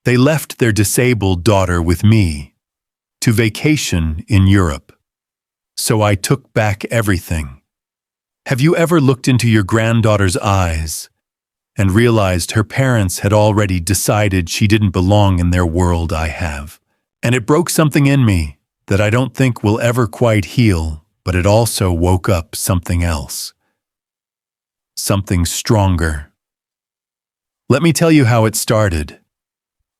They left their disabled daughter with me to vacation in Europe. So I took back everything. Have you ever looked into your granddaughter's eyes and realized her parents had already decided she didn't belong in their world? I have. And it broke something in me that I don't think will ever quite heal, but it also woke up something else. Something stronger. Let me tell you how it started.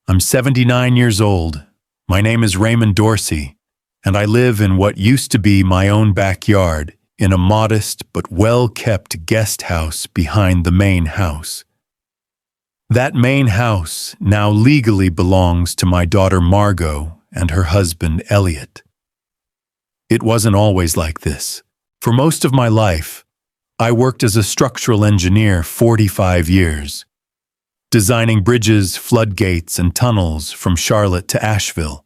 I'm 79 years old. My name is Raymond Dorsey, and I live in what used to be my own backyard in a modest but well-kept guest house behind the main house. That main house now legally belongs to my daughter Margot and her husband Elliot. It wasn't always like this. For most of my life, I worked as a structural engineer 45 years, designing bridges, floodgates, and tunnels from Charlotte to Asheville.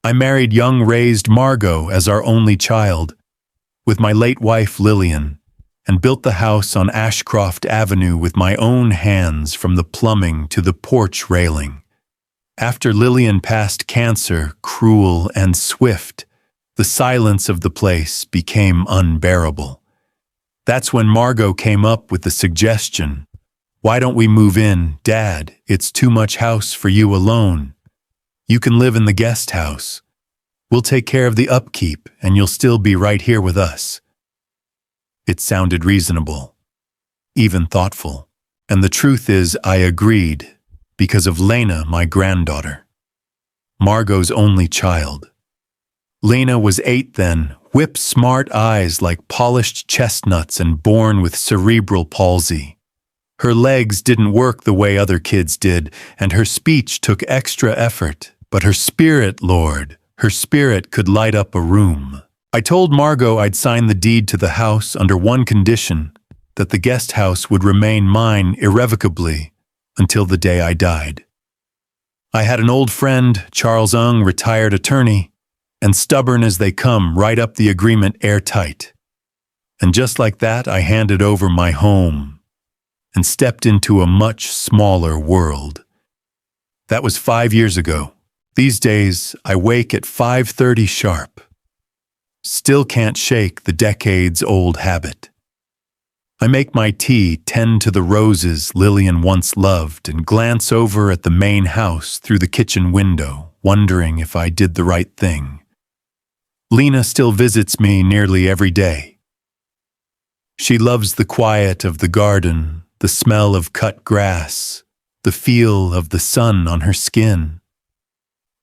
I married young raised Margot as our only child, with my late wife Lillian, and built the house on Ashcroft Avenue with my own hands from the plumbing to the porch railing. After Lillian passed cancer, cruel and swift, the silence of the place became unbearable. That's when Margot came up with the suggestion, "Why don't we move in, Dad? It's too much house for you alone. You can live in the guest house. We'll take care of the upkeep, and you'll still be right here with us." It sounded reasonable, even thoughtful. And the truth is, I agreed, because of Lena, my granddaughter, Margot's only child. Lena was 8 then, whip-smart eyes like polished chestnuts and born with cerebral palsy. Her legs didn't work the way other kids did, and her speech took extra effort. But her spirit, Lord, her spirit could light up a room. I told Margot I'd sign the deed to the house under one condition, that the guest house would remain mine irrevocably until the day I died. I had an old friend, Charles Ung, retired attorney, and stubborn as they come, write up the agreement airtight. And just like that, I handed over my home and stepped into a much smaller world. That was 5 years ago. These days, I wake at 5:30 sharp. Still can't shake the decades-old habit. I make my tea, tend to the roses Lillian once loved, and glance over at the main house through the kitchen window, wondering if I did the right thing. Lena still visits me nearly every day. She loves the quiet of the garden, the smell of cut grass, the feel of the sun on her skin.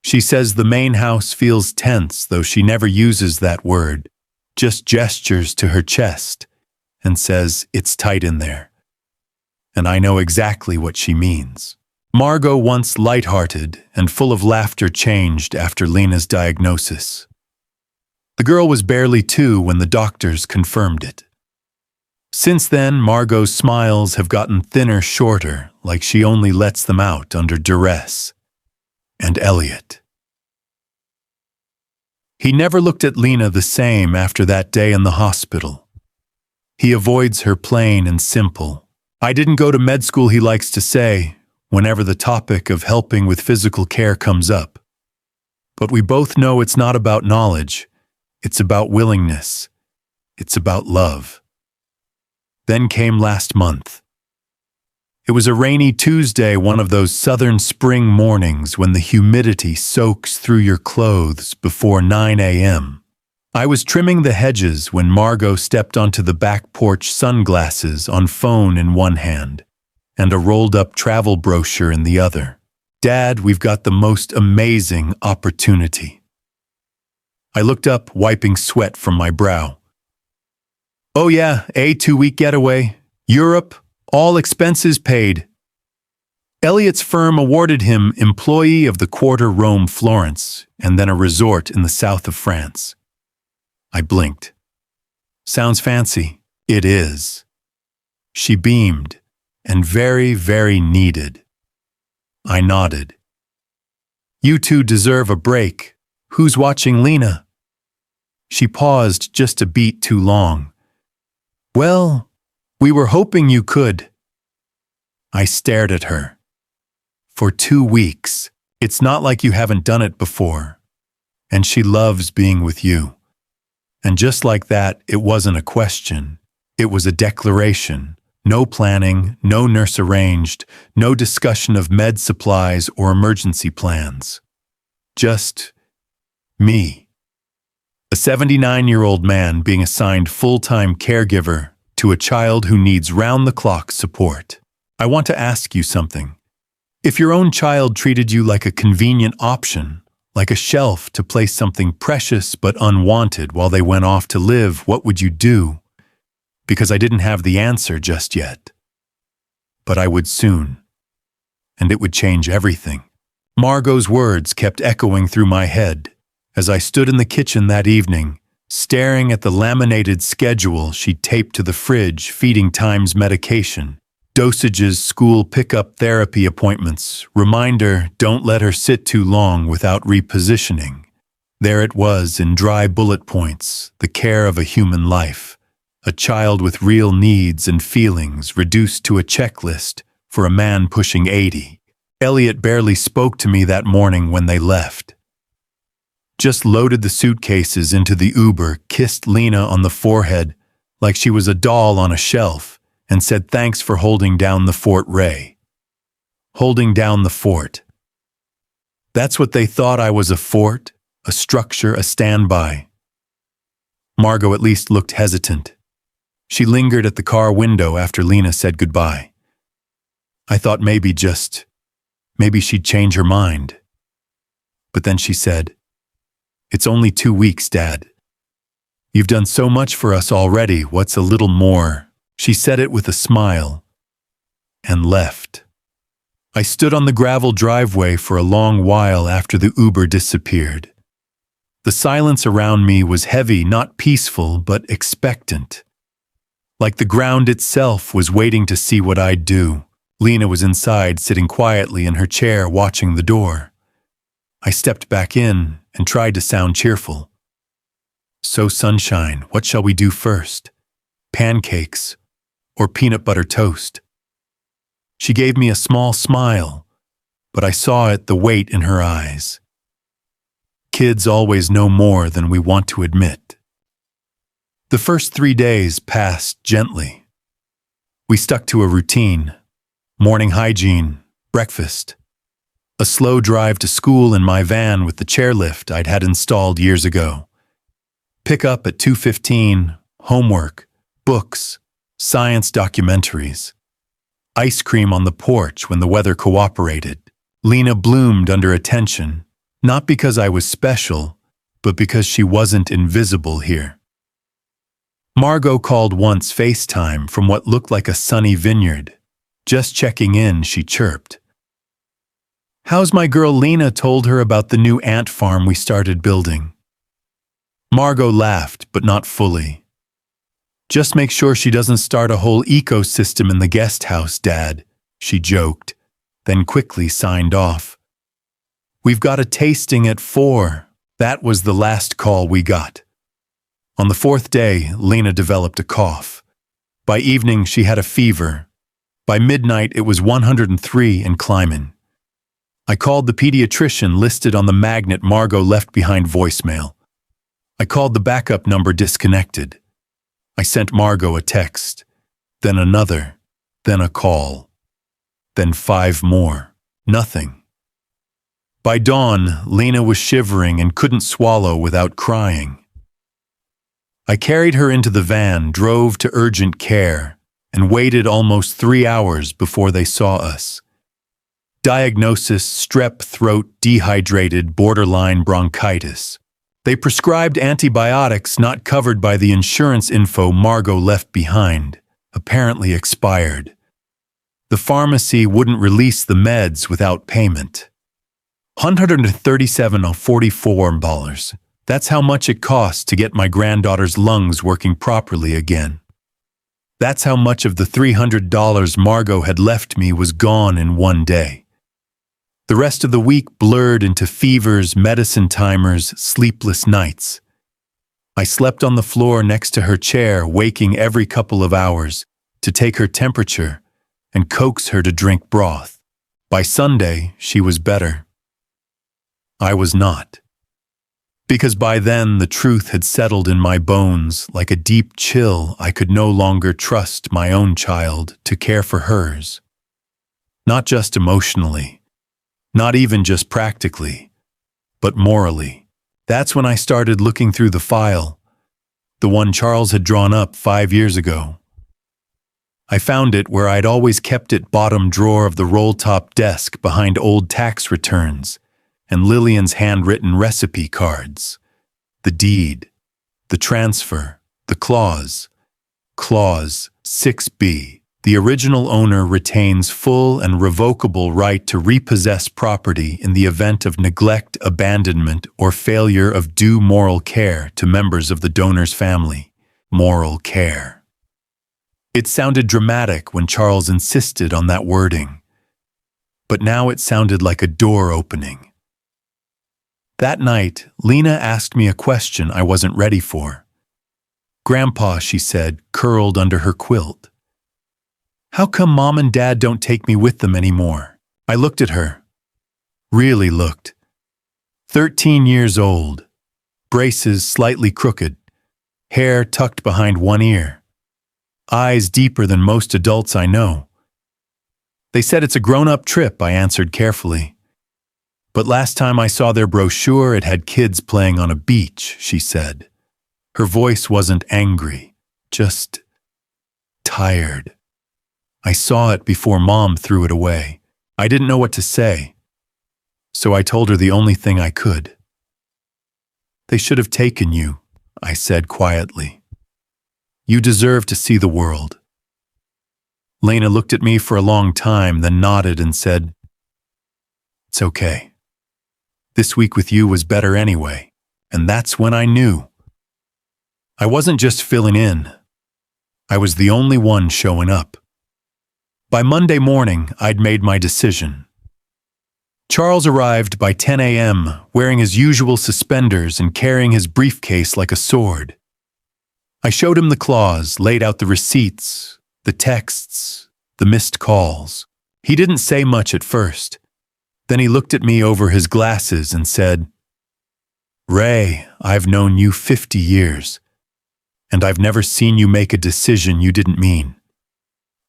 She says the main house feels tense, though she never uses that word, just gestures to her chest and says it's tight in there. And I know exactly what she means. Margot, once light-hearted and full of laughter, changed after Lena's diagnosis. The girl was barely 2 when the doctors confirmed it. Since then, Margot's smiles have gotten thinner, shorter, like she only lets them out under duress. And Elliot. He never looked at Lena the same after that day in the hospital. He avoids her plain and simple. "I didn't go to med school," he likes to say, whenever the topic of helping with physical care comes up. But we both know it's not about knowledge. It's about willingness. It's about love. Then came last month. It was a rainy Tuesday, one of those southern spring mornings when the humidity soaks through your clothes before 9 a.m. I was trimming the hedges when Margot stepped onto the back porch, sunglasses on phone in one hand and a rolled-up travel brochure in the other. "Dad, we've got the most amazing opportunity." I looked up, wiping sweat from my brow. "Oh yeah, a 2-week getaway. Europe, all expenses paid." Elliot's firm awarded him Employee of the Quarter, Rome, Florence, and then a resort in the south of France. I blinked. "Sounds fancy." "It is." She beamed, and very, very needed. I nodded. "You two deserve a break. Who's watching Lena?" She paused just a beat too long. "Well, we were hoping you could." I stared at her. For 2 weeks. It's not like you haven't done it before. And she loves being with you. And just like that, it wasn't a question. It was a declaration. No planning, no nurse arranged, no discussion of med supplies or emergency plans. Just me. A 79-year-old man being assigned full-time caregiver to a child who needs round-the-clock support. I want to ask you something. If your own child treated you like a convenient option, like a shelf to place something precious but unwanted while they went off to live, what would you do? Because I didn't have the answer just yet. But I would soon. And it would change everything. Margot's words kept echoing through my head as I stood in the kitchen that evening, staring at the laminated schedule she'd taped to the fridge, feeding times medication, dosages, school pickup, therapy appointments, reminder, don't let her sit too long without repositioning. There it was in dry bullet points, the care of a human life, a child with real needs and feelings reduced to a checklist for a man pushing 80. Elliot barely spoke to me that morning when they left. Just loaded the suitcases into the Uber, kissed Lena on the forehead like she was a doll on a shelf, and said thanks for holding down the fort, Ray. Holding down the fort. That's what they thought I was, a fort, a structure, a standby. Margot at least looked hesitant. She lingered at the car window after Lena said goodbye. I thought maybe she'd change her mind. But then she said, "It's only 2 weeks, Dad. You've done so much for us already, what's a little more?" She said it with a smile, and left. I stood on the gravel driveway for a long while after the Uber disappeared. The silence around me was heavy, not peaceful, but expectant. Like the ground itself was waiting to see what I'd do. Lena was inside, sitting quietly in her chair, watching the door. I stepped back in and tried to sound cheerful. "So, sunshine, what shall we do first? Pancakes or peanut butter toast?" She gave me a small smile, but I saw it, the weight in her eyes. Kids always know more than we want to admit. The first 3 days passed gently. We stuck to a routine: morning hygiene, breakfast, a slow drive to school in my van with the chairlift I'd had installed years ago, pick up at 2:15, homework, books, science documentaries, ice cream on the porch when the weather cooperated. Lena bloomed under attention, not because I was special, but because she wasn't invisible here. Margot called once FaceTime from what looked like a sunny vineyard. Just checking in, she chirped. "How's my girl Lena?" Told her about the new ant farm we started building. Margot laughed, but not fully. "Just make sure she doesn't start a whole ecosystem in the guest house, Dad," she joked, then quickly signed off. "We've got a tasting at 4. That was the last call we got." On the 4th day, Lena developed a cough. By evening, she had a fever. By midnight, it was 103 and climbing. I called the pediatrician listed on the magnet Margot left behind voicemail. I called the backup number, disconnected. I sent Margot a text, then another, then a call, then 5 more. Nothing. By dawn, Lena was shivering and couldn't swallow without crying. I carried her into the van, drove to urgent care, and waited almost 3 hours before they saw us. Diagnosis: strep throat, dehydrated, borderline bronchitis. They prescribed antibiotics not covered by the insurance info Margot left behind, apparently expired. The pharmacy wouldn't release the meds without payment. $137.44. That's how much it costs to get my granddaughter's lungs working properly again. That's how much of the $300 Margot had left me was gone in one day. The rest of the week blurred into fevers, medicine timers, sleepless nights. I slept on the floor next to her chair, waking every couple of hours to take her temperature and coax her to drink broth. By Sunday, she was better. I was not. Because by then the truth had settled in my bones like a deep chill. I could no longer trust my own child to care for hers. Not just emotionally, not even just practically, but morally. That's when I started looking through the file, the one Charles had drawn up 5 years ago. I found it where I'd always kept it, bottom drawer of the roll-top desk behind old tax returns and Lillian's handwritten recipe cards. The deed, the transfer, the clause. Clause 6B. The original owner retains full and revocable right to repossess property in the event of neglect, abandonment, or failure of due moral care to members of the donor's family. Moral care. It sounded dramatic when Charles insisted on that wording, but now it sounded like a door opening. That night, Lena asked me a question I wasn't ready for. "Grandpa," she said, curled under her quilt, "how come Mom and Dad don't take me with them anymore?" I looked at her. Really looked. 13 years old, braces slightly crooked, hair tucked behind one ear, eyes deeper than most adults I know. "They said it's a grown-up trip," I answered carefully. "But last time I saw their brochure, it had kids playing on a beach," she said. Her voice wasn't angry, just tired. I saw it before Mom threw it away. I didn't know what to say, so I told her the only thing I could. "They should have taken you," I said quietly. "You deserve to see the world." Lena looked at me for a long time, then nodded and said, "It's okay. This week with you was better anyway." And that's when I knew. I wasn't just filling in. I was the only one showing up. By Monday morning, I'd made my decision. Charles arrived by 10 a.m., wearing his usual suspenders and carrying his briefcase like a sword. I showed him the clause, laid out the receipts, the texts, the missed calls. He didn't say much at first. Then he looked at me over his glasses and said, "Ray, I've known you 50 years, and I've never seen you make a decision you didn't mean.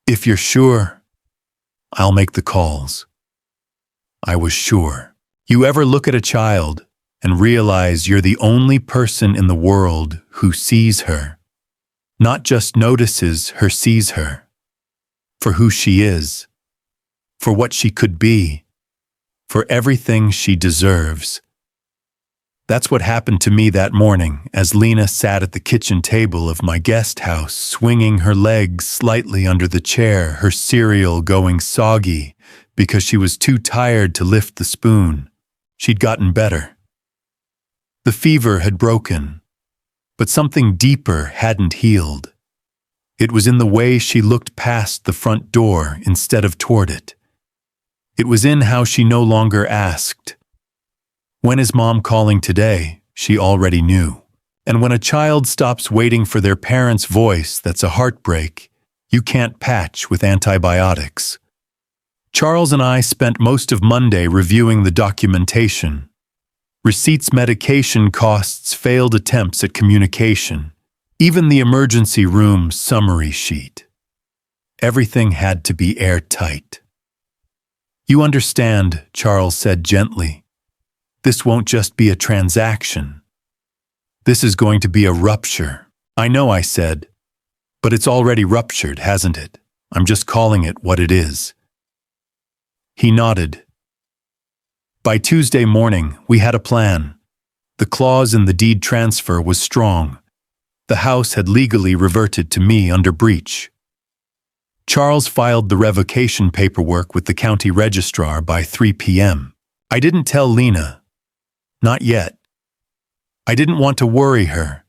If you're sure, I'll make the calls." I was sure. You ever look at a child and realize you're the only person in the world who sees her? Not just notices her, sees her. For who she is. For what she could be. For everything she deserves. That's what happened to me that morning as Lena sat at the kitchen table of my guest house, swinging her legs slightly under the chair, her cereal going soggy because she was too tired to lift the spoon. She'd gotten better. The fever had broken, but something deeper hadn't healed. It was in the way she looked past the front door instead of toward it. It was in how she no longer asked, "When is Mom calling today?" She already knew. And when a child stops waiting for their parent's voice, that's a heartbreak you can't patch with antibiotics. Charles and I spent most of Monday reviewing the documentation. Receipts, medication costs, failed attempts at communication, even the emergency room summary sheet. Everything had to be airtight. "You understand," Charles said gently. "This won't just be a transaction. This is going to be a rupture." "I know," I said, "but it's already ruptured, hasn't it? I'm just calling it what it is." He nodded. By Tuesday morning, we had a plan. The clause in the deed transfer was strong. The house had legally reverted to me under breach. Charles filed the revocation paperwork with the county registrar by 3 p.m. I didn't tell Lena. Not yet. I didn't want to worry her.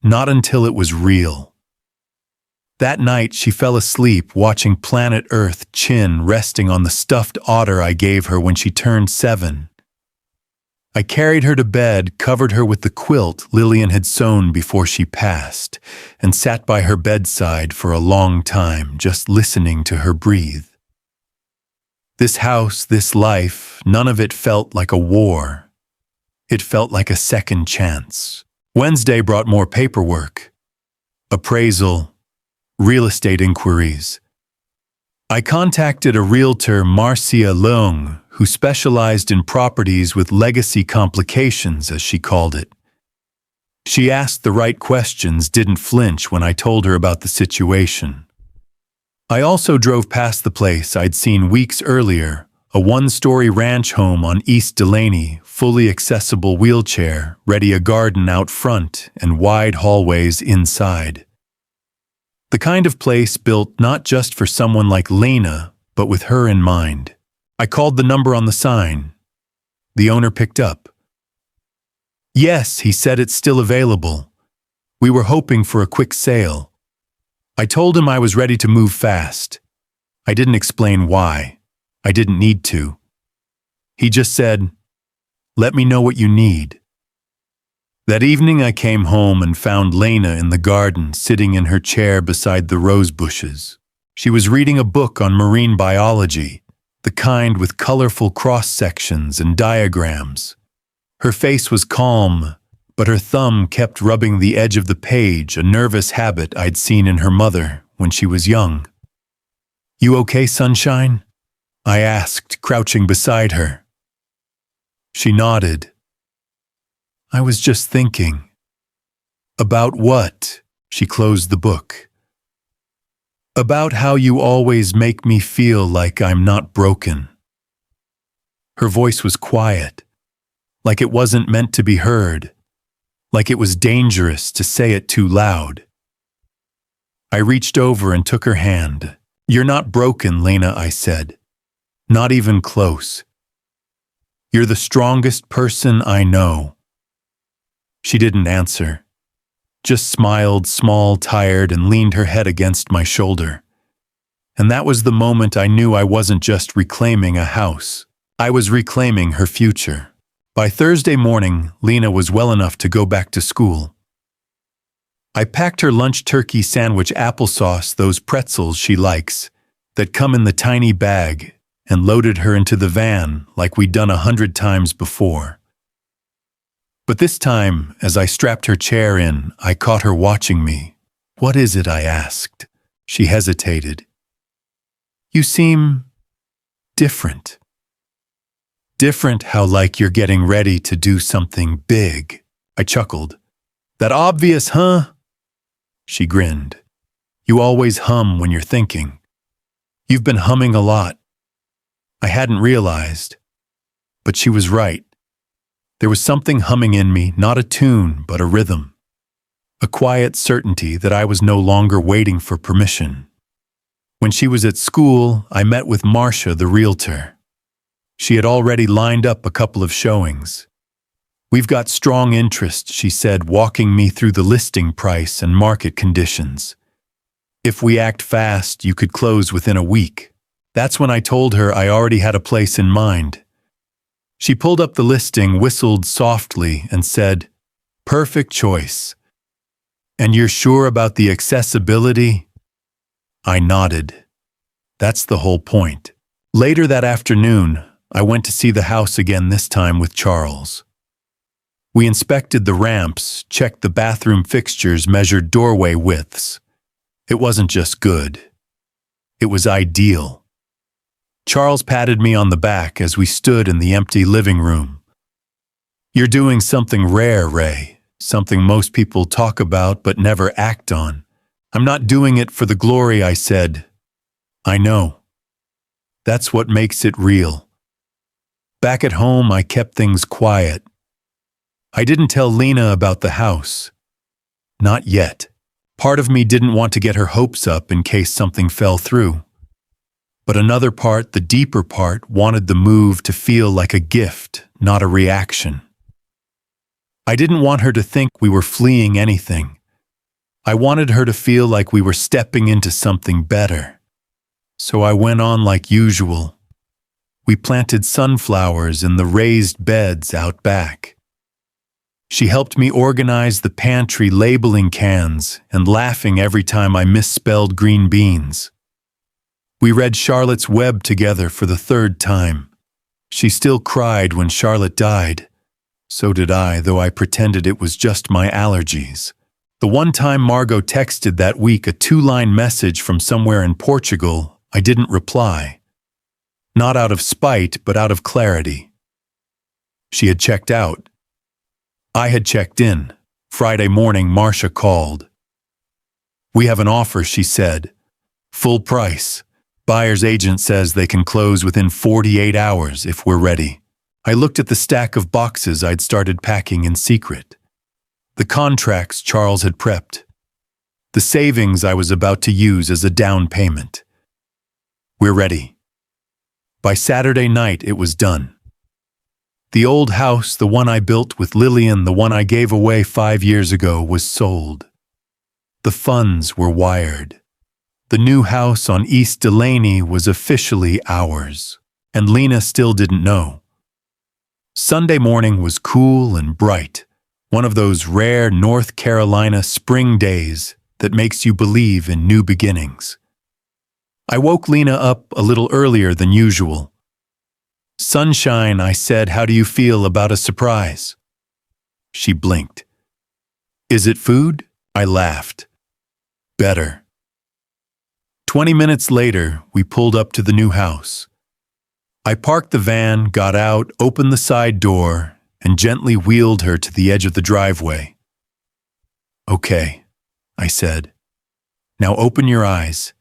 Not until it was real. That night, she fell asleep watching Planet Earth, chin resting on the stuffed otter I gave her when she turned 7. I carried her to bed, covered her with the quilt Lillian had sewn before she passed, and sat by her bedside for a long time, just listening to her breathe. This house, this life, none of it felt like a war. It felt like a second chance. Wednesday brought more paperwork, appraisal, real estate inquiries. I contacted a realtor, Marcia Leung, who specialized in properties with legacy complications, as she called it. She asked the right questions, didn't flinch when I told her about the situation. I also drove past the place I'd seen weeks earlier, a one-story ranch home on East Delaney, fully accessible wheelchair, ready, a garden out front and wide hallways inside. The kind of place built not just for someone like Lena, but with her in mind. I called the number on the sign. The owner picked up. Yes, he said it's still available. We were hoping for a quick sale. I told him I was ready to move fast. I didn't explain why. I didn't need to. He just said, "Let me know what you need." That evening I came home and found Lena in the garden, sitting in her chair beside the rose bushes. She was reading a book on marine biology, the kind with colorful cross-sections and diagrams. Her face was calm, but her thumb kept rubbing the edge of the page, a nervous habit I'd seen in her mother when she was young. "You okay, sunshine?" I asked, crouching beside her. She nodded. "I was just thinking." "About what?" She closed the book. "About how you always make me feel like I'm not broken." Her voice was quiet, like it wasn't meant to be heard, like it was dangerous to say it too loud. I reached over and took her hand. "You're not broken, Lena," I said. "Not even close. You're the strongest person I know." She didn't answer, just smiled, small, tired, and leaned her head against my shoulder. And that was the moment I knew I wasn't just reclaiming a house. I was reclaiming her future. By Thursday morning, Lena was well enough to go back to school. I packed her lunch turkey sandwich, applesauce, those pretzels she likes, that come in the tiny bag, and loaded her into the van like we'd done 100 times before. But this time, as I strapped her chair in, I caught her watching me. "What is it?" I asked. She hesitated. "You seem different." "Different how like you're getting ready to do something big." I chuckled. "That obvious, huh?" She grinned. "You always hum when you're thinking. You've been humming a lot." I hadn't realized, but she was right. There was something humming in me, not a tune, but a rhythm. A quiet certainty that I was no longer waiting for permission. When she was at school, I met with Marcia, the realtor. She had already lined up a couple of showings. "We've got strong interest," she said, walking me through the listing price and market conditions. "If we act fast, you could close within a week." That's when I told her I already had a place in mind. She pulled up the listing, whistled softly, and said, "Perfect choice. And you're sure about the accessibility?" I nodded. That's the whole point. Later that afternoon, I went to see the house again, this time with Charles. We inspected the ramps, checked the bathroom fixtures, measured doorway widths. It wasn't just good. It was ideal. Charles patted me on the back as we stood in the empty living room. "You're doing something rare, Ray, something most people talk about but never act on." "I'm not doing it for the glory," I said. "I know. That's what makes it real." Back at home, I kept things quiet. I didn't tell Lena about the house. Not yet. Part of me didn't want to get her hopes up in case something fell through. But another part, the deeper part, wanted the move to feel like a gift, not a reaction. I didn't want her to think we were fleeing anything. I wanted her to feel like we were stepping into something better. So I went on like usual. We planted sunflowers in the raised beds out back. She helped me organize the pantry, labeling cans and laughing every time I misspelled green beans. We read Charlotte's Web together for the third time. She still cried when Charlotte died. So did I, though I pretended it was just my allergies. The one time Margot texted that week a 2-line message from somewhere in Portugal, I didn't reply. Not out of spite, but out of clarity. She had checked out. I had checked in. Friday morning, Marcia called. "We have an offer," she said. "Full price. Buyer's agent says they can close within 48 hours if we're ready." I looked at the stack of boxes I'd started packing in secret. The contracts Charles had prepped. The savings I was about to use as a down payment. We're ready. By Saturday night, it was done. The old house, the one I built with Lillian, the one I gave away 5 years ago, was sold. The funds were wired. The new house on East Delaney was officially ours, and Lena still didn't know. Sunday morning was cool and bright, one of those rare North Carolina spring days that makes you believe in new beginnings. I woke Lena up a little earlier than usual. "Sunshine," I said, "how do you feel about a surprise?" She blinked. "Is it food?" I laughed. "Better." 20 minutes later, we pulled up to the new house. I parked the van, got out, opened the side door, and gently wheeled her to the edge of the driveway. "Okay," I said. "Now open your eyes."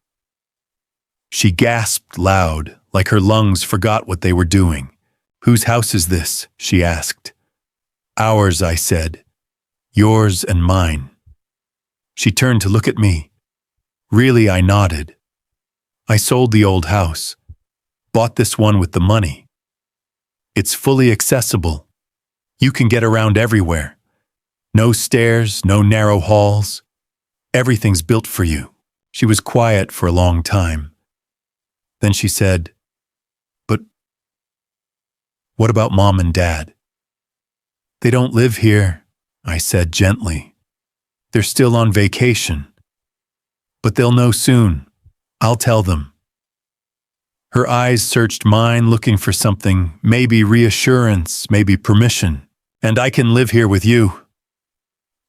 She gasped loud, like her lungs forgot what they were doing. "Whose house is this?" she asked. "Ours," I said. "Yours and mine." She turned to look at me. Really, I nodded. "I sold the old house. Bought this one with the money. It's fully accessible. You can get around everywhere. No stairs, no narrow halls. Everything's built for you." She was quiet for a long time. Then she said, "But what about Mom and Dad?" "They don't live here," I said gently. "They're still on vacation. But they'll know soon. I'll tell them." Her eyes searched mine, looking for something, maybe reassurance, maybe permission. "And I can live here with you."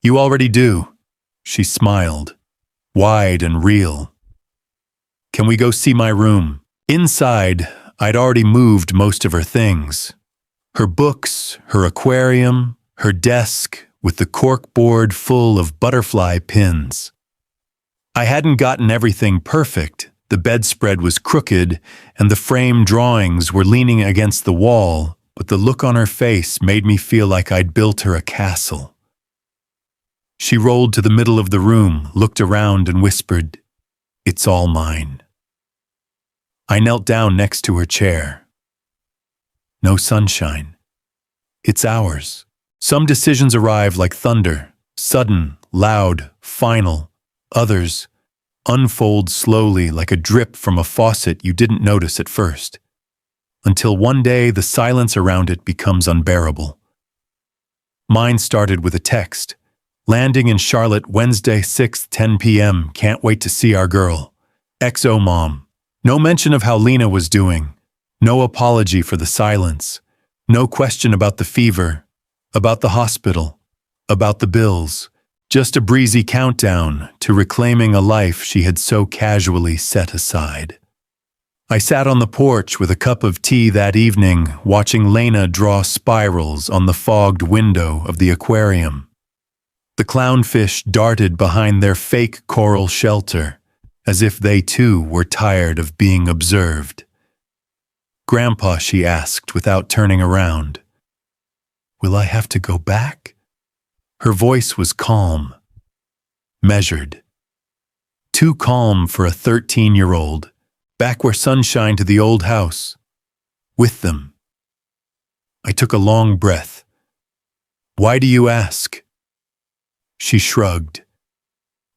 "You already do." She smiled, wide and real. "Can we go see my room?" Inside, I'd already moved most of her things. Her books, her aquarium, her desk with the corkboard full of butterfly pins. I hadn't gotten everything perfect. The bedspread was crooked, and the frame drawings were leaning against the wall, but the look on her face made me feel like I'd built her a castle. She rolled to the middle of the room, looked around, and whispered, "It's all mine." I knelt down next to her chair. "No, Sunshine. It's ours." Some decisions arrive like thunder, sudden, loud, final. Others unfold slowly like a drip from a faucet you didn't notice at first, until one day the silence around it becomes unbearable. Mine started with a text. "Landing in Charlotte Wednesday 6th, 10 p.m. Can't wait to see our girl. XO Mom." No mention of how Lena was doing. No apology for the silence. No question about the fever, about the hospital, about the bills. Just a breezy countdown to reclaiming a life she had so casually set aside. I sat on the porch with a cup of tea that evening, watching Lena draw spirals on the fogged window of the aquarium. The clownfish darted behind their fake coral shelter, as if they too were tired of being observed. "Grandpa," she asked without turning around, "will I have to go back?" Her voice was calm, measured. Too calm for a 13-year-old, back where Sunshine to the old house, with them. I took a long breath. "Why do you ask?" She shrugged.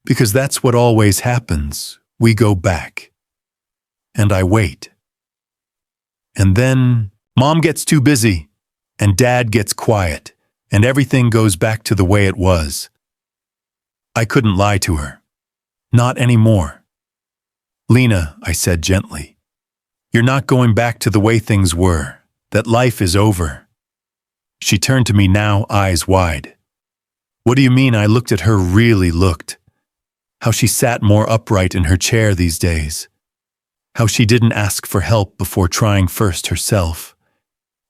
"Because that's what always happens. We go back. And I wait. And then Mom gets too busy, and Dad gets quiet, and everything goes back to the way it was." I couldn't lie to her. Not anymore. Lena, I said gently, you're not going back to the way things were, that life is over. She turned to me now, eyes wide. What do you mean? I looked at her, really looked. How she sat more upright in her chair these days. How she didn't ask for help before trying first herself.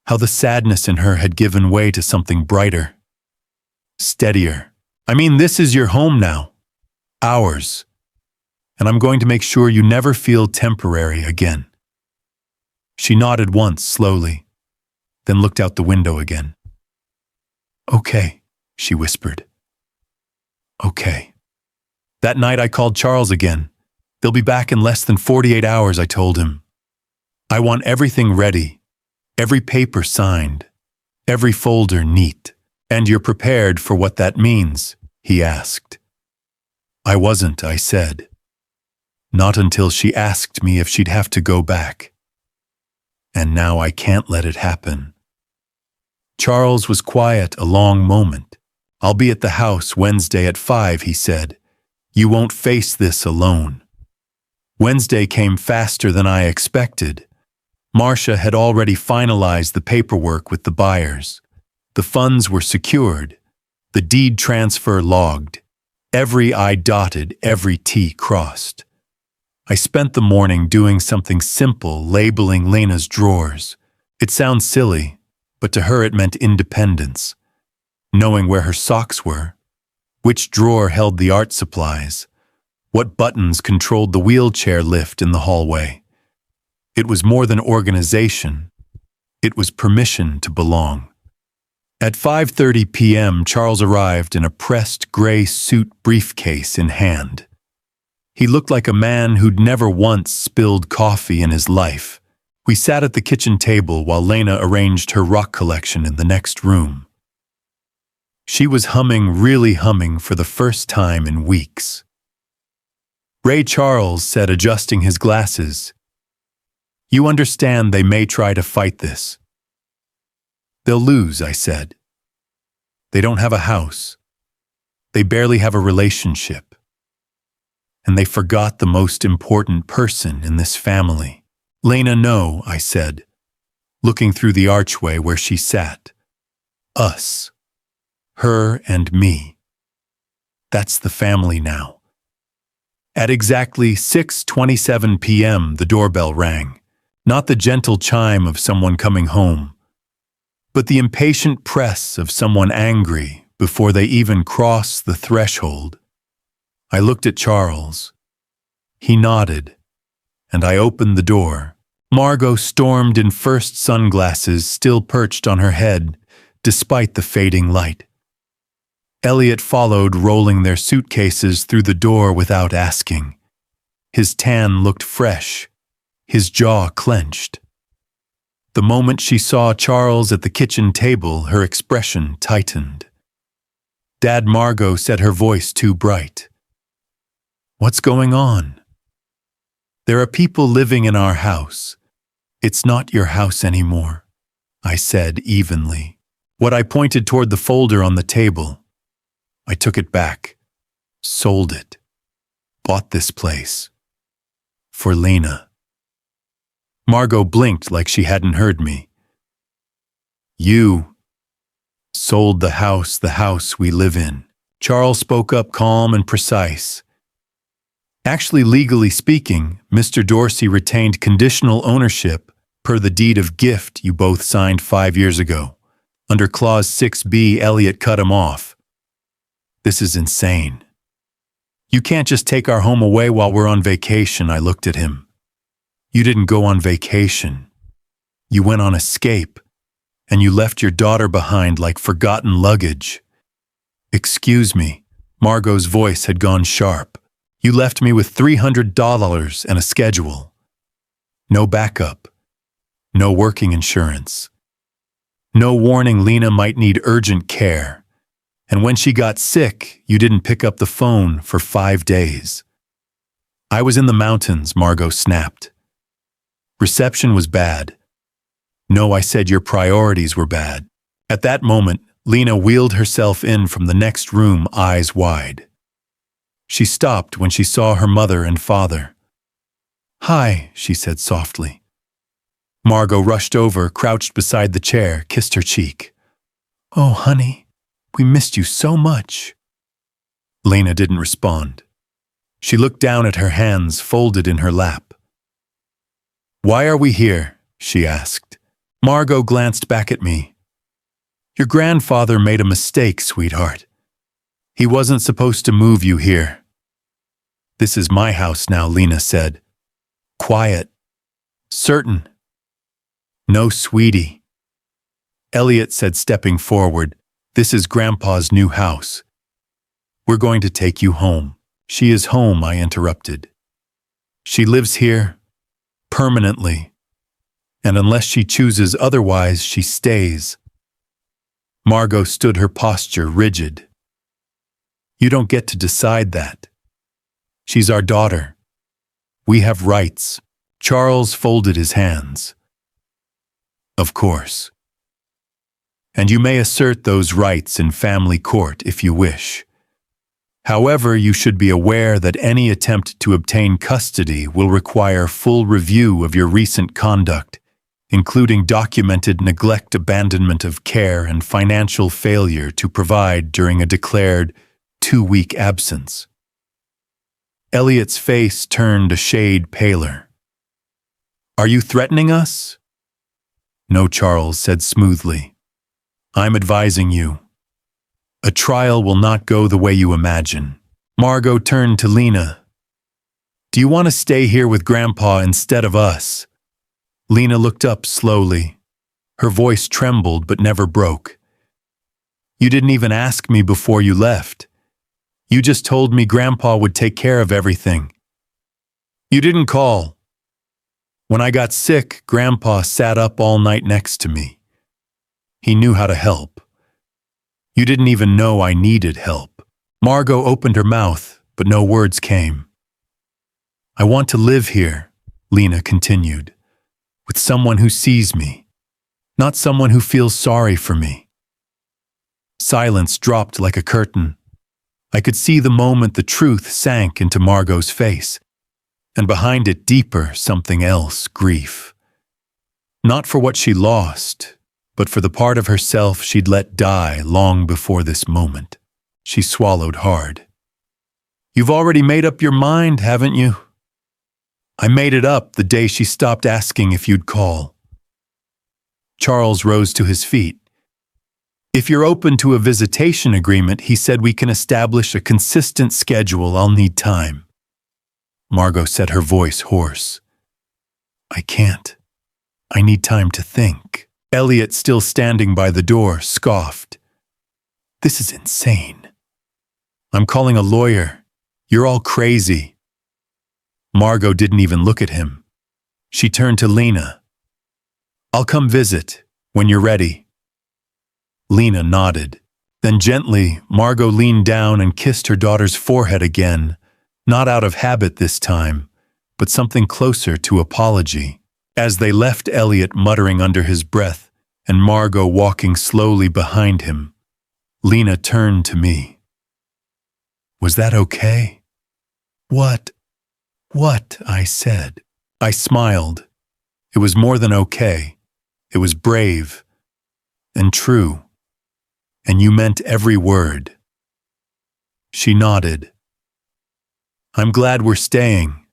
How the sadness in her had given way to something brighter. Steadier. I mean, this is your home now. Ours. And I'm going to make sure you never feel temporary again. She nodded once, slowly, then looked out the window again. Okay, she whispered. Okay. That night I called Charles again. They'll be back in less than 48 hours, I told him. I want everything ready, every paper signed, every folder neat. And you're prepared for what that means? He asked. I wasn't, I said. Not until she asked me if she'd have to go back. And now I can't let it happen. Charles was quiet a long moment. I'll be at the house Wednesday at 5, he said. You won't face this alone. Wednesday came faster than I expected. Marcia had already finalized the paperwork with the buyers. The funds were secured, the deed transfer logged, every I dotted, every T crossed. I spent the morning doing something simple, labeling Lena's drawers. It sounds silly, but to her it meant independence. Knowing where her socks were, which drawer held the art supplies, what buttons controlled the wheelchair lift in the hallway. It was more than organization. It was permission to belong. At 5:30 p.m., Charles arrived in a pressed gray suit briefcase in hand. He looked like a man who'd never once spilled coffee in his life. We sat at the kitchen table while Lena arranged her rock collection in the next room. She was humming, really humming for the first time in weeks. Ray Charles said, adjusting his glasses, "You understand they may try to fight this." "They'll lose," I said. "They don't have a house. They barely have a relationship. And they forgot the most important person in this family." "Lena, no," I said, looking through the archway where she sat. "Us. Her and me. That's the family now." At exactly 6:27 p.m., the doorbell rang. Not the gentle chime of someone coming home, but the impatient press of someone angry before they even cross the threshold. I looked at Charles. He nodded, and I opened the door. Margot stormed in first sunglasses still perched on her head, despite the fading light. Elliot followed, rolling their suitcases through the door without asking. His tan looked fresh, his jaw clenched. The moment she saw Charles at the kitchen table, her expression tightened. "Dad," Margot said, her voice too bright. "What's going on?" "There are people living in our house. It's not your house anymore," I said evenly. What I pointed toward the folder on the table. I took it back, sold it, bought this place. For Lena. Margot blinked like she hadn't heard me. "You sold the house we live in." Charles spoke up, calm and precise. "Actually, legally speaking, Mr. Dorsey retained conditional ownership per the deed of gift you both signed 5 years ago. Under Clause 6B, Elliot cut him off. This is insane. You can't just take our home away while we're on vacation." I looked at him. "You didn't go on vacation. You went on escape, and you left your daughter behind like forgotten luggage." "Excuse me," Margot's voice had gone sharp. "You left me with $300 and a schedule. No backup. No working insurance. No warning Lena might need urgent care. And when she got sick, you didn't pick up the phone for 5 days. I was in the mountains," Margot snapped. "Reception was bad." "No," I said, "your priorities were bad." At that moment, Lena wheeled herself in from the next room, eyes wide. She stopped when she saw her mother and father. "Hi," she said softly. Margot rushed over, crouched beside the chair, kissed her cheek. "Oh, honey, we missed you so much." Lena didn't respond. She looked down at her hands folded in her lap. "Why are we here?" she asked. Margot glanced back at me. "Your grandfather made a mistake, sweetheart. He wasn't supposed to move you here." "This is my house now," Lena said. Quiet. Certain. "No, sweetie," Elliot said, stepping forward. "This is Grandpa's new house. We're going to take you home." "She is home," I interrupted. "She lives here, permanently, and unless she chooses otherwise, she stays." Margot stood, her posture rigid. "You don't get to decide that. She's our daughter. We have rights." Charles folded his hands. "Of course. And you may assert those rights in family court if you wish. However, you should be aware that any attempt to obtain custody will require full review of your recent conduct, including documented neglect, abandonment of care, and financial failure to provide during a declared 2-week absence." Elliot's face turned a shade paler. "Are you threatening us?" "No," Charles said smoothly. "I'm advising you. A trial will not go the way you imagine." Margot turned to Lena. "Do you want to stay here with Grandpa instead of us?" Lena looked up slowly. Her voice trembled but never broke. "You didn't even ask me before you left. You just told me Grandpa would take care of everything. You didn't call. When I got sick, Grandpa sat up all night next to me. He knew how to help. You didn't even know I needed help." Margot opened her mouth, but no words came. "I want to live here," Lena continued, "with someone who sees me, not someone who feels sorry for me." Silence dropped like a curtain. I could see the moment the truth sank into Margot's face, and behind it deeper, something else, grief. Not for what she lost, but for the part of herself she'd let die long before this moment. She swallowed hard. "You've already made up your mind, haven't you?" "I made it up the day she stopped asking if you'd call." Charles rose to his feet. "If you're open to a visitation agreement," he said, "we can establish a consistent schedule. I'll need time." Margot said, her voice hoarse. "I can't. I need time to think." Elliot, still standing by the door, scoffed. "This is insane. I'm calling a lawyer. You're all crazy." Margot didn't even look at him. She turned to Lena. "I'll come visit when you're ready." Lena nodded. Then gently, Margot leaned down and kissed her daughter's forehead again, not out of habit this time, but something closer to apology. As they left, Elliot muttering under his breath and Margot walking slowly behind him, Lena turned to me. "Was that okay?" What, I said. I smiled. It was more than okay. It was brave and true. And you meant every word. She nodded. "I'm glad we're staying.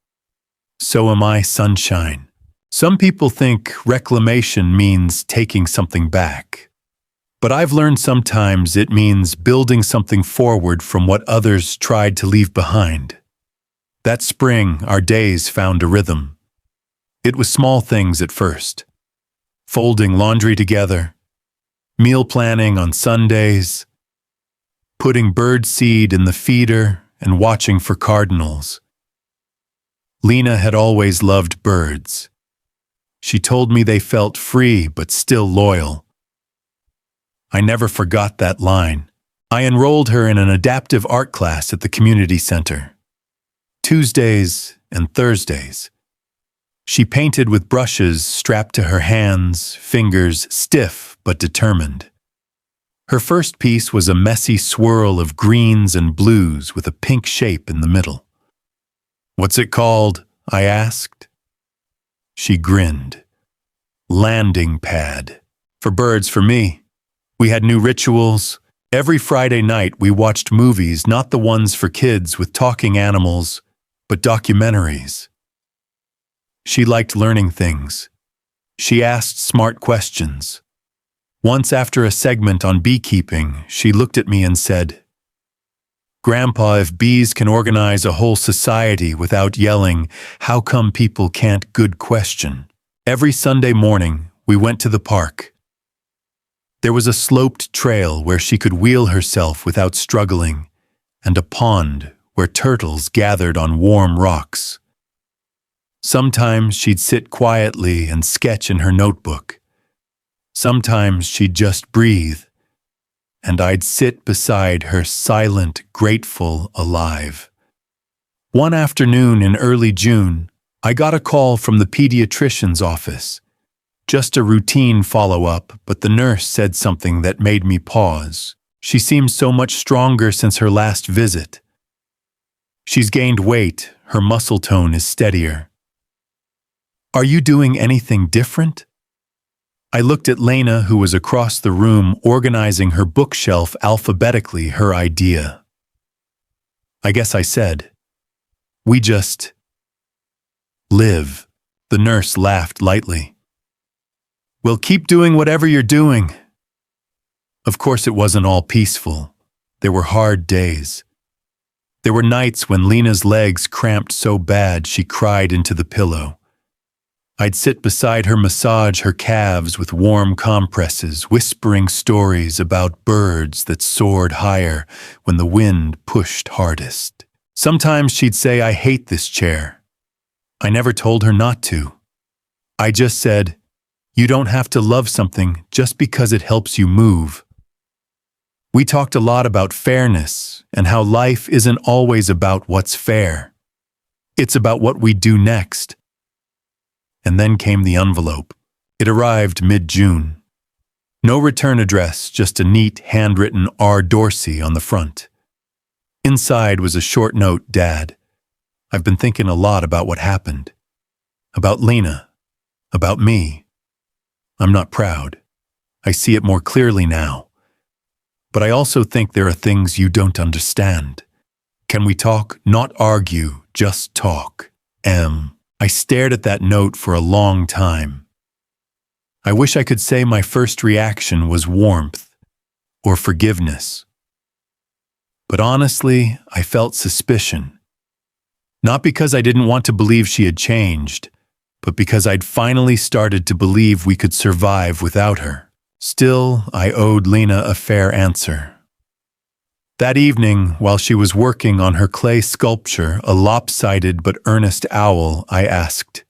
So am I, sunshine." Some people think reclamation means taking something back. But I've learned sometimes it means building something forward from what others tried to leave behind. That spring, our days found a rhythm. It was small things at first. Folding laundry together, meal planning on Sundays, putting bird seed in the feeder and watching for cardinals. Lena had always loved birds. She told me they felt free but still loyal. I never forgot that line. I enrolled her in an adaptive art class at the community center. Tuesdays and Thursdays. She painted with brushes strapped to her hands, fingers stiff but determined. Her first piece was a messy swirl of greens and blues with a pink shape in the middle. "What's it called?" I asked. She grinned. Landing pad. For birds, for me. We had new rituals. Every Friday night we watched movies, not the ones for kids with talking animals, but documentaries. She liked learning things. She asked smart questions. Once after a segment on beekeeping, she looked at me and said, "Grandpa, if bees can organize a whole society without yelling, how come people can't?" Good question. Every Sunday morning, we went to the park. There was a sloped trail where she could wheel herself without struggling, and a pond where turtles gathered on warm rocks. Sometimes she'd sit quietly and sketch in her notebook. Sometimes she'd just breathe, and I'd sit beside her, silent, grateful, alive. One afternoon in early June, I got a call from the pediatrician's office. Just a routine follow-up, but the nurse said something that made me pause. She seems so much stronger since her last visit. She's gained weight, her muscle tone is steadier. Are you doing anything different? I looked at Lena, who was across the room organizing her bookshelf alphabetically, her idea. I guess I said, "We just live." The nurse laughed lightly. "Well, keep doing whatever you're doing." Of course, it wasn't all peaceful. There were hard days. There were nights when Lena's legs cramped so bad she cried into the pillow. I'd sit beside her, massage her calves with warm compresses, whispering stories about birds that soared higher when the wind pushed hardest. Sometimes she'd say, "I hate this chair." I never told her not to. I just said, "You don't have to love something just because it helps you move." We talked a lot about fairness and how life isn't always about what's fair. It's about what we do next. And then came the envelope. It arrived mid-June. No return address, just a neat, handwritten R. Dorsey on the front. Inside was a short note: "Dad, I've been thinking a lot about what happened. About Lena. About me. I'm not proud. I see it more clearly now. But I also think there are things you don't understand. Can we talk? Not argue, just talk. I stared at that note for a long time. I wish I could say my first reaction was warmth or forgiveness. But honestly, I felt suspicion. Not because I didn't want to believe she had changed, but because I'd finally started to believe we could survive without her. Still, I owed Lena a fair answer. That evening, while she was working on her clay sculpture, a lopsided but earnest owl, I asked,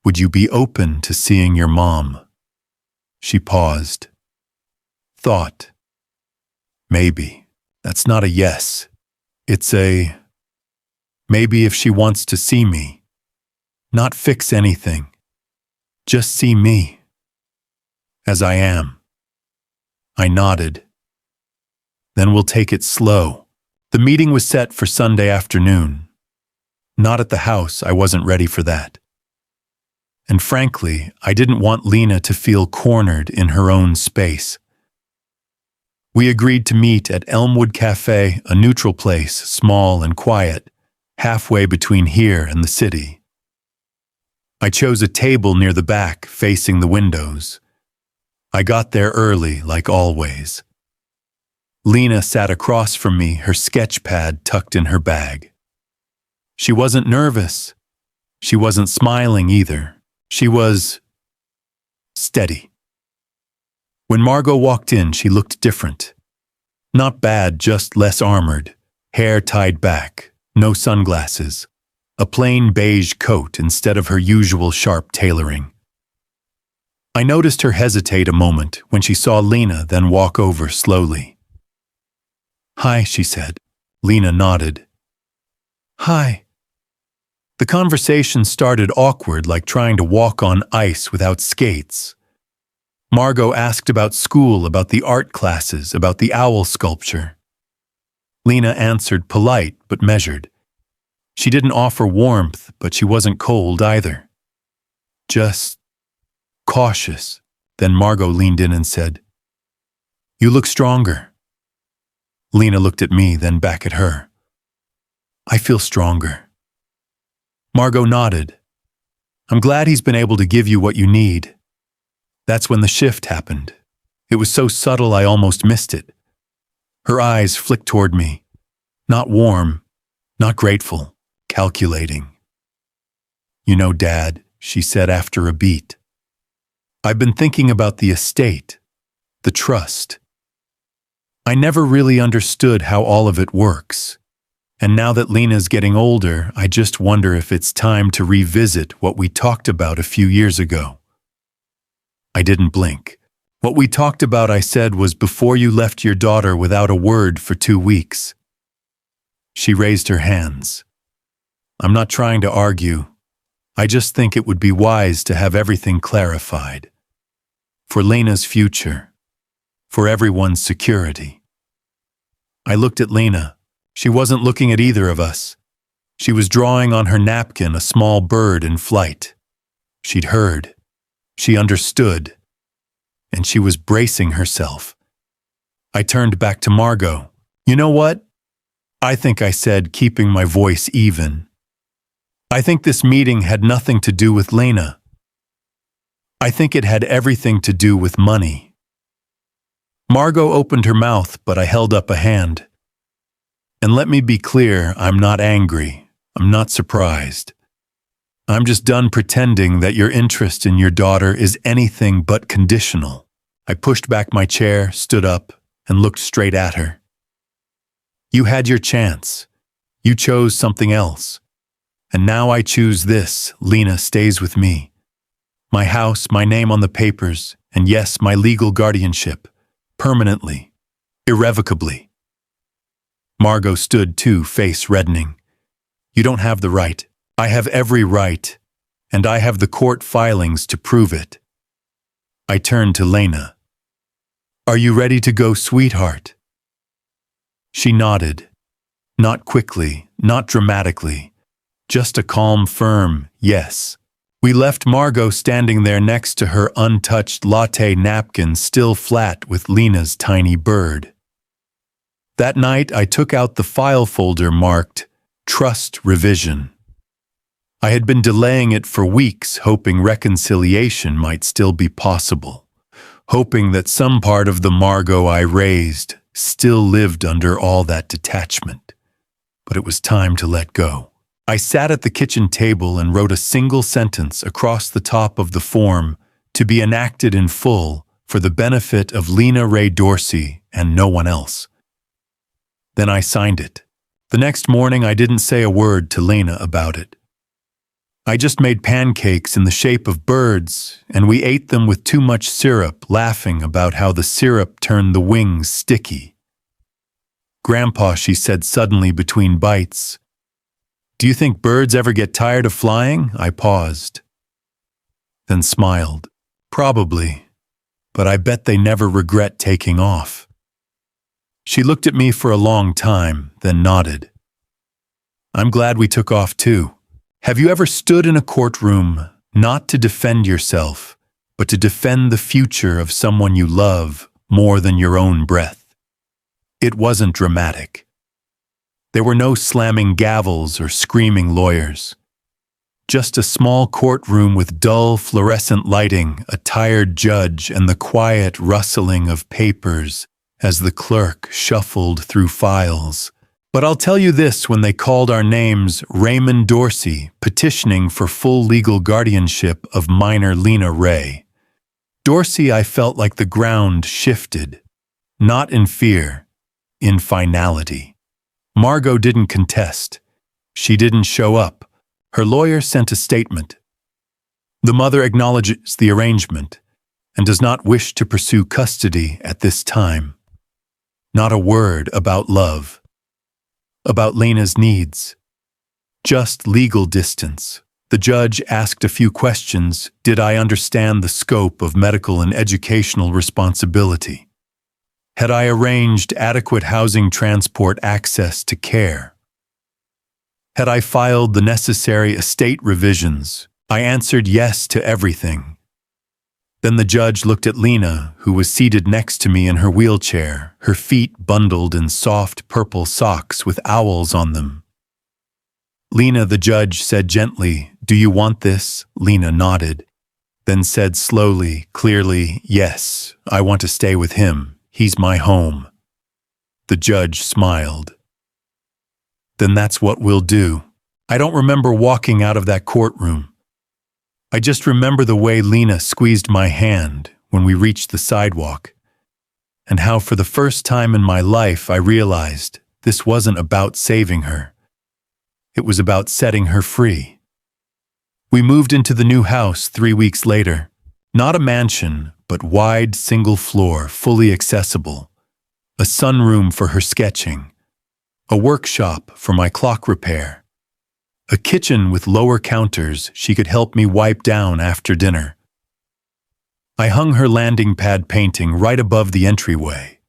"Would you be open to seeing your mom?" She paused. Thought. Maybe. That's not a yes. It's a maybe if she wants to see me. Not fix anything. Just see me. As I am. I nodded. Then we'll take it slow. The meeting was set for Sunday afternoon. Not at the house, I wasn't ready for that. And frankly, I didn't want Lena to feel cornered in her own space. We agreed to meet at Elmwood Cafe, a neutral place, small and quiet, halfway between here and the city. I chose a table near the back, facing the windows. I got there early, like always. Lena sat across from me, her sketch pad tucked in her bag. She wasn't nervous. She wasn't smiling either. She was steady. When Margot walked in, she looked different. Not bad, just less armored. Hair tied back, no sunglasses. A plain beige coat instead of her usual sharp tailoring. I noticed her hesitate a moment when she saw Lena, then walk over slowly. "Hi," she said. Lena nodded. "Hi." The conversation started awkward, like trying to walk on ice without skates. Margot asked about school, about the art classes, about the owl sculpture. Lena answered, polite but measured. She didn't offer warmth, but she wasn't cold either. just cautious. Then Margot leaned in and said, "You look stronger." Lena looked at me, then back at her. "I feel stronger." Margot nodded. "I'm glad he's been able to give you what you need." That's when the shift happened. It was so subtle I almost missed it. Her eyes flicked toward me. Not warm, not grateful, calculating. "You know, Dad," she said after a beat, "I've been thinking about the estate, the trust. I never really understood how all of it works. And now that Lena's getting older, I just wonder if it's time to revisit what we talked about a few years ago." I didn't blink. "What we talked about," I said, "was before you left your daughter without a word for 2 weeks. She raised her hands. "I'm not trying to argue. I just think it would be wise to have everything clarified. For Lena's future. For everyone's security." I looked at Lena. She wasn't looking at either of us. She was drawing on her napkin a small bird in flight. She'd heard. She understood. And she was bracing herself. I turned back to Margot. "You know what?" I think I said, keeping my voice even. "I think this meeting had nothing to do with Lena. I think it had everything to do with money." Margot opened her mouth, but I held up a hand. "And let me be clear, I'm not angry. I'm not surprised. I'm just done pretending that your interest in your daughter is anything but conditional." I pushed back my chair, stood up, and looked straight at her. "You had your chance. You chose something else. And now I choose this. Lena stays with me. My house, my name on the papers, and yes, my legal guardianship. Permanently. Irrevocably." Margot stood too, face reddening. "You don't have the right. I have every right, and I have the court filings to prove it." I turned to Lena. "Are you ready to go, sweetheart?" She nodded. Not quickly, not dramatically. Just a calm, firm yes. We left Margot standing there next to her untouched latte napkin, still flat with Lena's tiny bird. That night, I took out the file folder marked Trust Revision. I had been delaying it for weeks, hoping reconciliation might still be possible, hoping that some part of the Margot I raised still lived under all that detachment. But it was time to let go. I sat at the kitchen table and wrote a single sentence across the top of the form to be enacted in full for the benefit of Lena Ray Dorsey and no one else. Then I signed it. The next morning, I didn't say a word to Lena about it. I just made pancakes in the shape of birds, and we ate them with too much syrup, laughing about how the syrup turned the wings sticky. "Grandpa," she said suddenly between bites, "do you think birds ever get tired of flying?" I paused, then smiled. "Probably, but I bet they never regret taking off." She looked at me for a long time, then nodded. "I'm glad we took off too. Have you ever stood in a courtroom, not to defend yourself, but to defend the future of someone you love more than your own breath?" It wasn't dramatic. There were no slamming gavels or screaming lawyers. Just a small courtroom with dull fluorescent lighting, a tired judge, and the quiet rustling of papers as the clerk shuffled through files. But I'll tell you this, when they called our names, Raymond Dorsey, petitioning for full legal guardianship of minor Lena Ray Dorsey, I felt like the ground shifted. Not in fear, in finality. Margot didn't contest. She didn't show up. Her lawyer sent a statement. The mother acknowledges the arrangement and does not wish to pursue custody at this time. Not a word about love. About Lena's needs. Just legal distance. The judge asked a few questions. Did I understand the scope of medical and educational responsibility? Had I arranged adequate housing, transport, access to care? Had I filed the necessary estate revisions I answered yes to everything. Then the judge looked at Lena, who was seated next to me in her wheelchair, her feet bundled in soft purple socks with owls on them. "Lena," the judge said gently, "do you want this?" Lena nodded, then said slowly, clearly, "Yes, I want to stay with him. He's my home." The judge smiled. "Then that's what we'll do." I don't remember walking out of that courtroom. I just remember the way Lena squeezed my hand when we reached the sidewalk, and how for the first time in my life I realized this wasn't about saving her. It was about setting her free. We moved into the new house 3 weeks later. Not a mansion, but wide, single floor, fully accessible. A sunroom for her sketching. A workshop for my clock repair. A kitchen with lower counters she could help me wipe down after dinner. I hung her landing pad painting right above the entryway.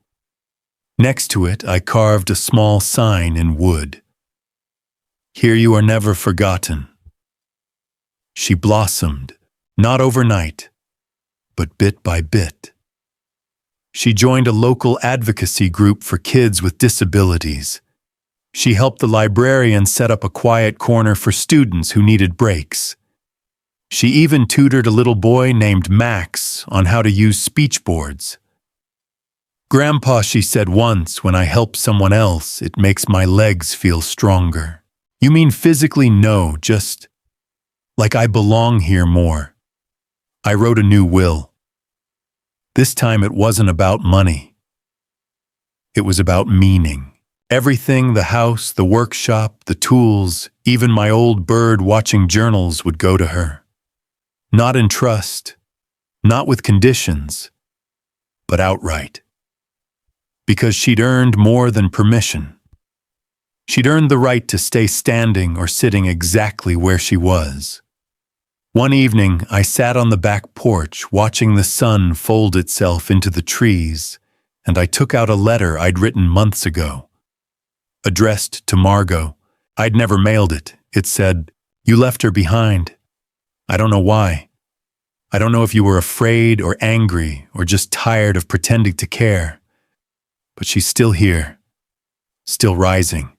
Next to it, I carved a small sign in wood. "Here you are never forgotten." She blossomed, not overnight, but bit by bit. She joined a local advocacy group for kids with disabilities. She helped the librarian set up a quiet corner for students who needed breaks. She even tutored a little boy named Max on how to use speech boards. "Grandpa," she said once, "when I help someone else, it makes my legs feel stronger." "You mean physically?" "No, just like I belong here more." I wrote a new will. This time it wasn't about money. It was about meaning. Everything, the house, the workshop, the tools, even my old bird-watching journals would go to her. Not in trust, not with conditions, but outright. Because she'd earned more than permission. She'd earned the right to stay standing or sitting exactly where she was. One evening, I sat on the back porch watching the sun fold itself into the trees, and I took out a letter I'd written months ago. Addressed to Margot. I'd never mailed it. It said, "You left her behind. I don't know why. I don't know if you were afraid or angry or just tired of pretending to care. But she's still here, still rising.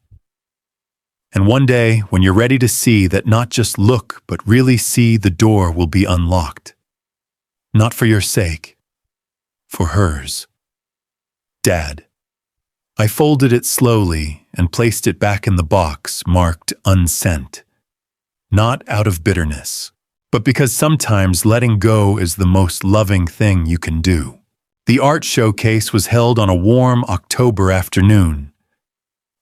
And one day, when you're ready to see that not just look, but really see, the door will be unlocked. Not for your sake, for hers. Dad." I folded it slowly and placed it back in the box marked unsent. Not out of bitterness, but because sometimes letting go is the most loving thing you can do. The art showcase was held on a warm October afternoon.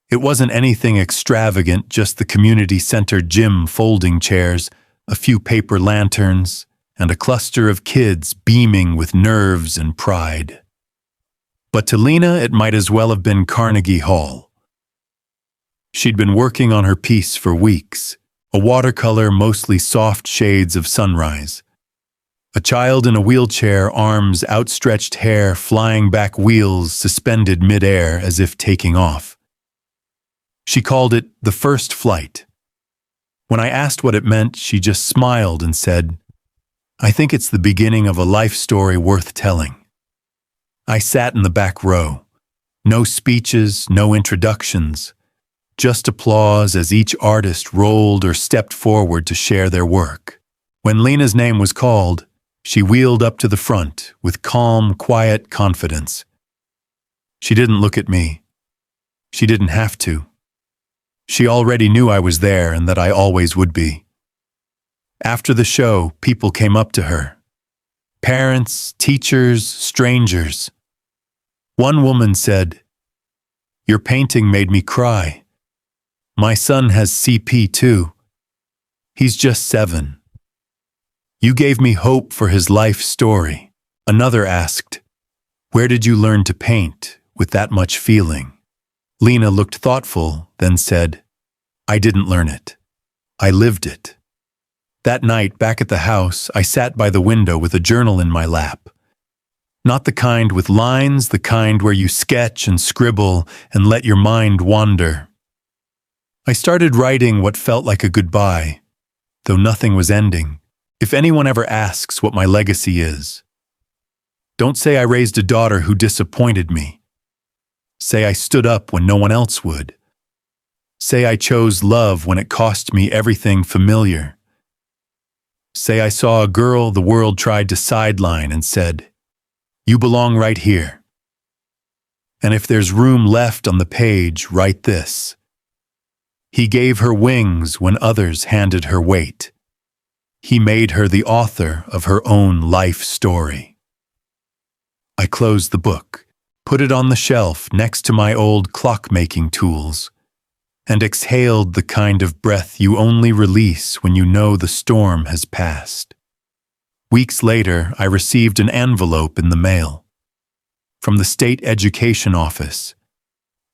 It wasn't anything extravagant, just the community center gym folding chairs, a few paper lanterns, and a cluster of kids beaming with nerves and pride. But to Lena, it might as well have been Carnegie Hall. She'd been working on her piece for weeks, a watercolor, mostly soft shades of sunrise. A child in a wheelchair, arms outstretched, hair flying back, wheels suspended mid-air as if taking off. She called it the first flight. When I asked what it meant, she just smiled and said, "I think it's the beginning of a life story worth telling." I sat in the back row. No speeches, no introductions, just applause as each artist rolled or stepped forward to share their work. When Lena's name was called, she wheeled up to the front with calm, quiet confidence. She didn't look at me. She didn't have to. She already knew I was there and that I always would be. After the show, people came up to her. Parents, teachers, strangers. One woman said, "Your painting made me cry. My son has CP too. He's just 7. You gave me hope for his life story." Another asked, "Where did you learn to paint with that much feeling?" Lena looked thoughtful, then said, "I didn't learn it. I lived it." That night, back at the house, I sat by the window with a journal in my lap. Not the kind with lines, the kind where you sketch and scribble and let your mind wander. I started writing what felt like a goodbye, though nothing was ending. If anyone ever asks what my legacy is, don't say I raised a daughter who disappointed me. Say I stood up when no one else would. Say I chose love when it cost me everything familiar. Say I saw a girl the world tried to sideline and said, "You belong right here." And if there's room left on the page, write this: he gave her wings when others handed her weight. He made her the author of her own life story. I closed the book, put it on the shelf next to my old clock-making tools, and exhaled the kind of breath you only release when you know the storm has passed. Weeks later, I received an envelope in the mail from the state education office.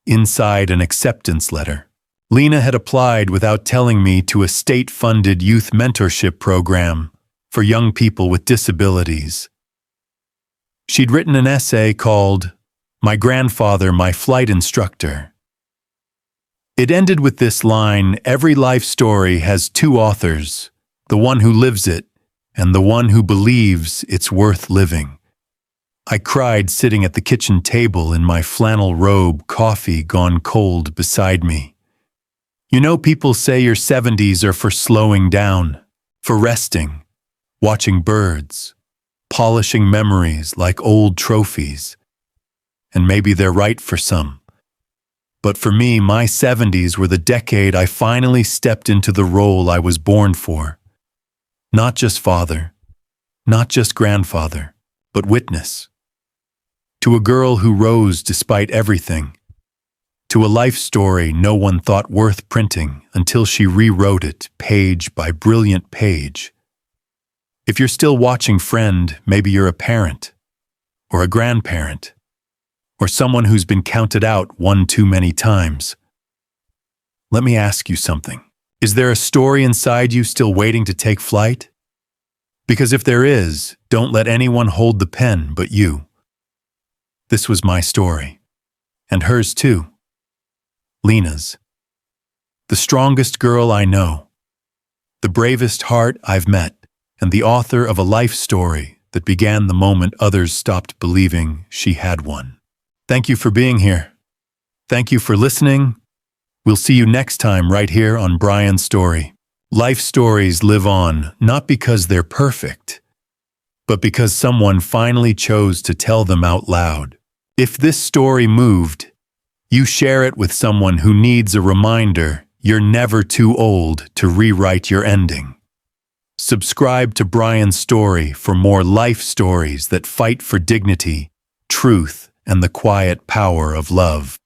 Inside, an acceptance letter. Lena had applied without telling me to a state-funded youth mentorship program for young people with disabilities. She'd written an essay called "My Grandfather, My Flight Instructor." It ended with this line: every life story has two authors, the one who lives it and the one who believes it's worth living. I cried sitting at the kitchen table in my flannel robe, coffee gone cold beside me. You know, people say your 70s are for slowing down, for resting, watching birds, polishing memories like old trophies. And maybe they're right for some. But for me, my 70s were the decade I finally stepped into the role I was born for. Not just father, not just grandfather, but witness. To a girl who rose despite everything. To a life story no one thought worth printing until she rewrote it page by brilliant page. If you're still watching, friend, maybe you're a parent, or a grandparent, or someone who's been counted out one too many times. Let me ask you something. Is there a story inside you still waiting to take flight? Because if there is, don't let anyone hold the pen but you. This was my story. And hers too. Lena's. The strongest girl I know. The bravest heart I've met. And the author of a life story that began the moment others stopped believing she had one. Thank you for being here. Thank you for listening. We'll see you next time right here on Brian's Story. Life stories live on, not because they're perfect, but because someone finally chose to tell them out loud. If this story moved, you share it with someone who needs a reminder you're never too old to rewrite your ending. Subscribe to Brian's Story for more life stories that fight for dignity, truth, and the quiet power of love.